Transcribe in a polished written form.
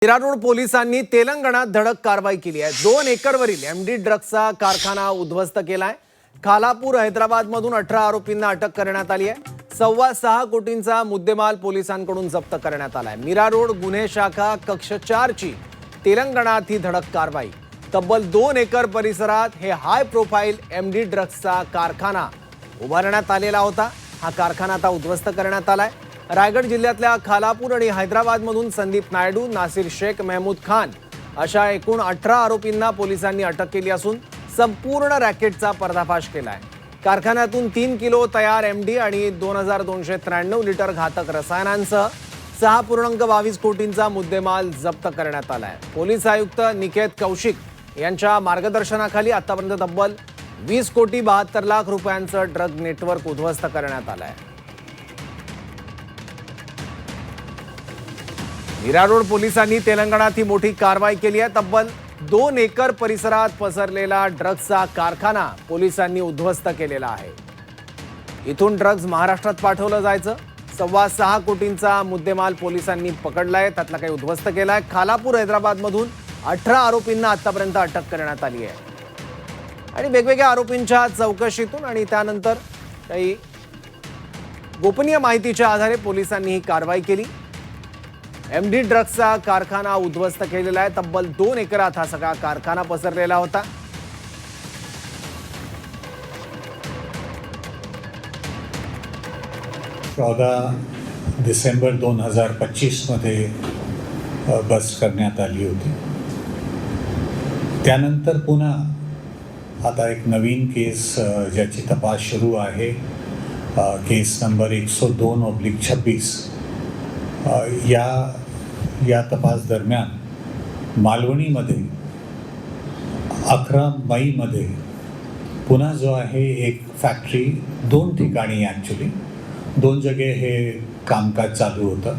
Road पोलिसांनी तेलंगणात धडक कारवाई केली आहे। 2 एकरवरील एमडी ड्रग्सचा कारखाना उद्ध्वस्त केलाय। खालापूर हैदराबाद मधून 18 आरोपींना अटक करण्यात आली आहे। 6.25 कोटींचा मुद्देमाल पोलिसांकडून जप्त करण्यात आलाय। मीरा रोड गुन्हे शाखा कक्ष 4 ची तेलंगणात ही धडक कारवाई। तब्बल 2 एकर परिसरात हे हाय प्रोफाईल एमडी ड्रग्सचा कारखाना उभारण्यात आलेला होता। हा कारखाना आता उद्ध्वस्त करण्यात आलाय। रायगड जिल्ह्यातल्या खालापूर आणि हैदराबाद मधून संदीप नायडू, नासिर शेख, महमूद खान अशा एकूण 18 आरोपींना पोलिसांनी अटक केली असून संपूर्ण रॅकेटचा पर्दाफाश केलाय। कारखान्यातून 3 किलो तयार एमडी आणि 2293 लिटर घातक रसायनांसह 6.22 कोटींचा मुद्देमाल जप्त करण्यात आलाय। पोलीस आयुक्त निकेत कौशिक यांच्या मार्गदर्शनाखाली आतापर्यंत तब्बल 20 कोटी 72 लाख रुपयांचं ड्रग नेटवर्क उद्ध्वस्त करण्यात आलंय। मीरा रोड पोलिसांनी तेलंगणात ही मोठी कारवाई केली आहे। तब्बल 2 एकर परिसरात पसरलेला ड्रग्सचा कारखाना पोलिसांनी उद्ध्वस्त केलेला आहे। इथून ड्रग्ज महाराष्ट्रात पाठवलं जायचं। 6.25 कोटींचा मुद्देमाल पोलिसांनी पकडलाय, त्यातला काही उद्ध्वस्त केलाय। खालापूर हैदराबाद मधून 18 आरोपींना आतापर्यंत अटक करण्यात आली आहे आणि वेगवेगळ्या आरोपींच्या चौकशीतून आणि त्यानंतर काही गोपनीय माहितीच्या आधारे पोलिसांनी ही कारवाई केली। एमडी ड्रग्सचा कारखाना उद्ध्वस्त केलेला आहे। तब्बल 2 एकरात हा सगळा कारखाना पसरलेला होता। डिसेंबर 2025 मध्ये बस करण्यात आली होती। त्यानंतर पुन्हा आता एक नवीन केस ज्याची तपास सुरू आहे, केस नंबर 102/26 या तपास दरम्यान मालवणीमध्ये 11 मईमध्ये पुन्हा जो आहे एक फॅक्टरी 2 ठिकाणी ॲक्च्युली 2 जागे हे कामकाज चालू होतं।